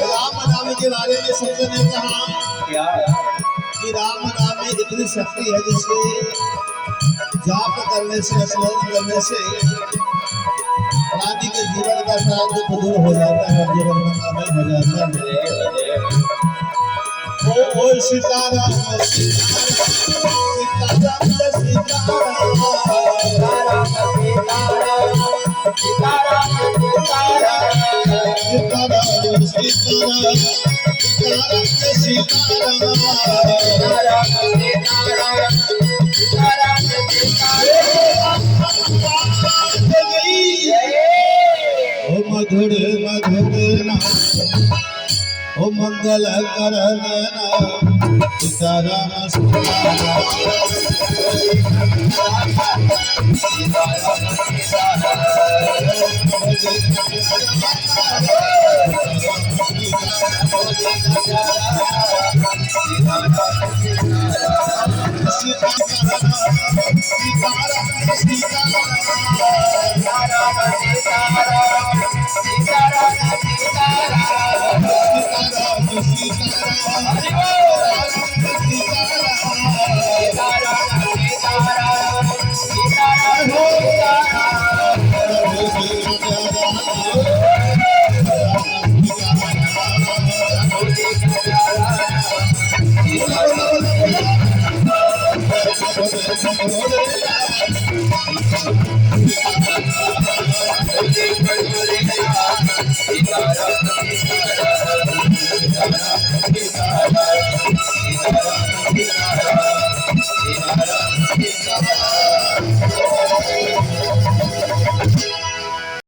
राम नाम के बारे में सबसे ने कहा क्या कि राम नाम में इतनी शक्ति है जिससे जाप करने से स्मरण करने से प्राणी के जीवन का सारा दुख दूर हो जाता है, जीवन मंगलमय हो जाता है। ओ सीताराम सीताराम मधुर मधुर ओ मंगल करण सीताराम सीताराम